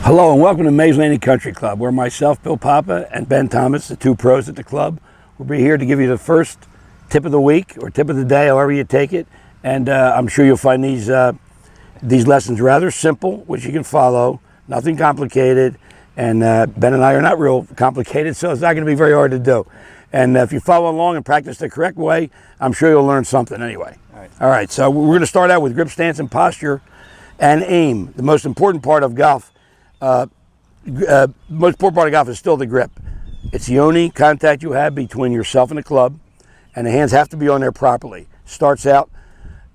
Hello and welcome to Mays Landing Country Club, where myself, Bill Papa, and Ben Thomas, the two pros at the club, will be here to give you the first tip of the week or tip of the day, however you take it. And I'm sure you'll find these lessons rather simple, which you can follow, nothing complicated. And Ben and I are not real complicated, so it's not going to be very hard to do. And if you follow along and practice the correct way, I'm sure you'll learn something anyway. All right, so we're going to start out with grip, stance, and posture and aim. The most important part of golf. Most important part of golf is still the grip. It's the only contact you have between yourself and the club, and the hands have to be on there properly. Starts out,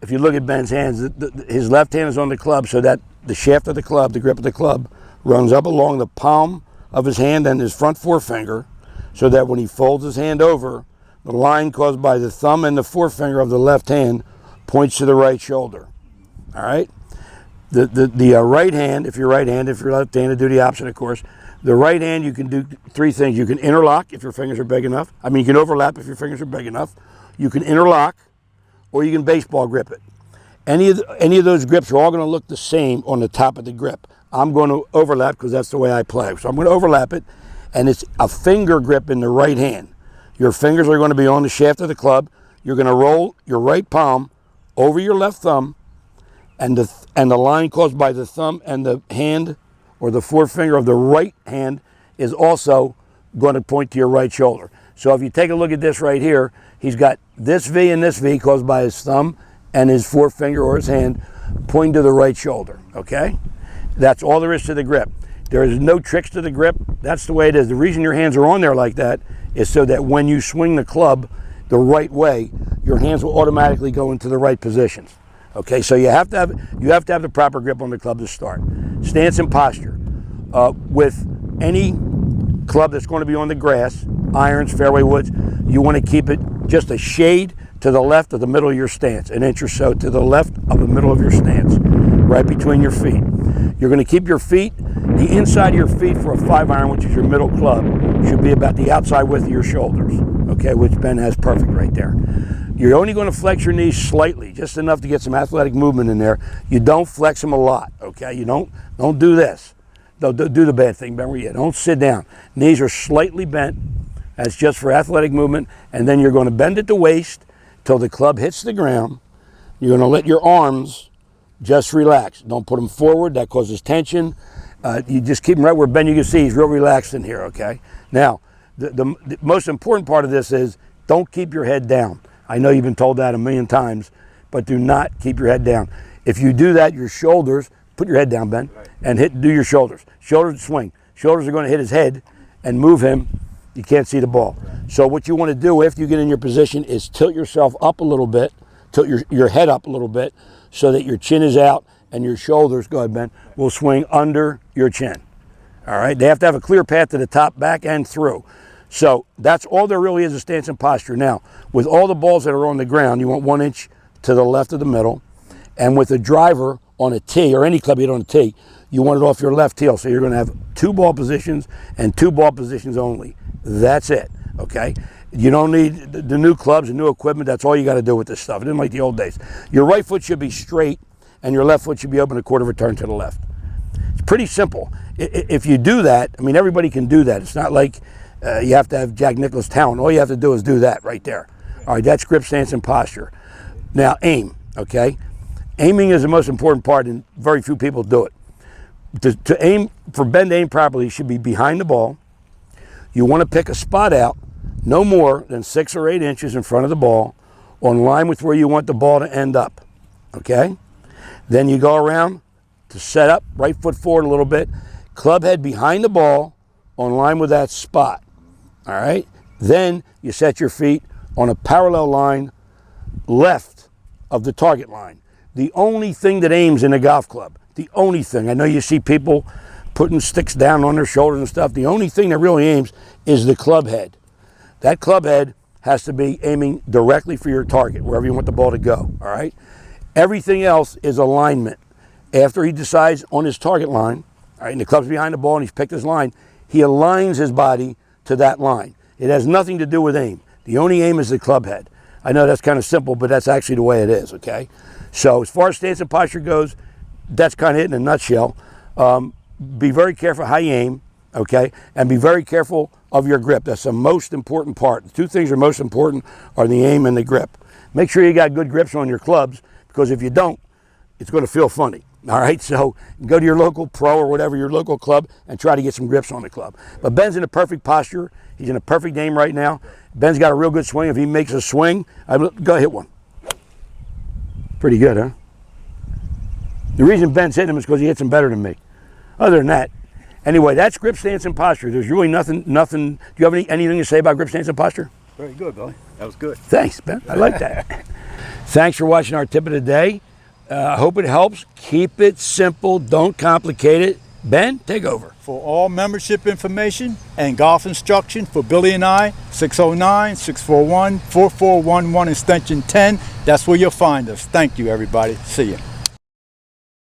if you look at Ben's hands, his left hand is on the club so that the shaft of the club, the grip of the club, runs up along the palm of his hand and his front forefinger, so that when he folds his hand over, the line caused by the thumb and the forefinger of the left hand points to the right shoulder. All right? The right hand, if you're right-handed, if you're left-handed, do the opposite, of course. The right hand, you can do three things. You can interlock if your fingers are big enough. I mean, you can overlap if your fingers are big enough. You can interlock, or you can baseball grip it. Any of those grips are all going to look the same on the top of the grip. I'm going to overlap because that's the way I play. So I'm going to overlap it, and it's a finger grip in the right hand. Your fingers are going to be on the shaft of the club. You're going to roll your right palm over your left thumb, and the line caused by the thumb and the hand or the forefinger of the right hand is also going to point to your right shoulder. So if you take a look at this right here, he's got this V and this V caused by his thumb and his forefinger or his hand pointing to the right shoulder, okay? That's all there is to the grip. There is no tricks to the grip. That's the way it is. The reason your hands are on there like that is so that when you swing the club the right way, your hands will automatically go into the right positions. Okay, so you have to have the proper grip on the club to start. Stance and posture. With any club that's going to be on the grass, irons, fairway woods, you want to keep it just a shade to the left of the middle of your stance, an inch or so to the left of the middle of your stance, right between your feet. You're going to keep your feet, the inside of your feet for a 5-iron, which is your middle club, should be about the outside width of your shoulders, okay, which Ben has perfect right there. You're only going to flex your knees slightly, just enough to get some athletic movement in there. You don't flex them a lot, okay? You don't do this. Don't do the bad thing, Ben, where you don't sit down. Knees are slightly bent. That's just for athletic movement. And then you're going to bend at the waist till the club hits the ground. You're going to let your arms just relax. Don't put them forward. That causes tension. You just keep them right where Ben, you can see he's real relaxed in here, okay? Now, the most important part of this is don't keep your head down. I know you've been told that a million times, but do not keep your head down. If you do that, your shoulders, put your head down, Ben, and do your shoulders. Shoulders swing. Shoulders are going to hit his head and move him. You can't see the ball. So what you want to do after you get in your position is tilt yourself up a little bit, tilt your head up a little bit so that your chin is out and your shoulders, go ahead, Ben, will swing under your chin. All right? They have to have a clear path to the top, back, and through. So that's all there really is stance and posture. Now, with all the balls that are on the ground, you want 1 inch to the left of the middle. And with a driver on a tee, or any club you hit on a tee, you want it off your left heel. So you're going to have 2 ball positions and 2 ball positions only. That's it, okay? You don't need the new clubs and new equipment. That's all you got to do with this stuff. It isn't like the old days. Your right foot should be straight, and your left foot should be open a quarter of a turn to the left. It's pretty simple. If you do that, I mean, everybody can do that. It's not like you have to have Jack Nicklaus talent. All you have to do is do that right there. All right, that's grip, stance, and posture. Now, aim, okay? Aiming is the most important part, and very few people do it. To aim, for Ben to aim properly, you should be behind the ball. You want to pick a spot out no more than 6 or 8 inches in front of the ball, on line with where you want the ball to end up, okay? Then you go around to set up, right foot forward a little bit, club head behind the ball, on line with that spot. All right, then you set your feet on a parallel line left of the target line. The only thing that aims in a golf club, the only thing, I know you see people putting sticks down on their shoulders and stuff, the only thing that really aims is the club head. That club head has to be aiming directly for your target, wherever you want the ball to go, all right? Everything else is alignment. After he decides on his target line, all right, and the club's behind the ball and he's picked his line, he aligns his body to that line. It has nothing to do with aim. The only aim is the club head. I know that's kind of simple, but that's actually the way it is, okay? So as far as stance and posture goes, that's kind of it in a nutshell. be very careful how you aim, okay? And be very careful of your grip. That's the most important part. The two things that are most important are the aim and the grip. Make sure you got good grips on your clubs, because if you don't, it's going to feel funny. All right, so go to your local pro or whatever, your local club, and try to get some grips on the club. But Ben's in a perfect posture. He's in a perfect aim right now. Ben's got a real good swing. If he makes a swing, go hit one. Pretty good, huh? The reason Ben's hitting him is because he hits him better than me. Other than that, anyway, that's grip, stance, and posture. There's really nothing. Do you have anything to say about grip, stance, and posture? Very good, Billy. That was good. Thanks, Ben. I like that. Thanks for watching our tip of the day. I hope it helps. Keep it simple. Don't complicate it. Ben, take over. For all membership information and golf instruction for Billy and I, 609-641-4411 extension 10. That's where you'll find us. Thank you, everybody. See you.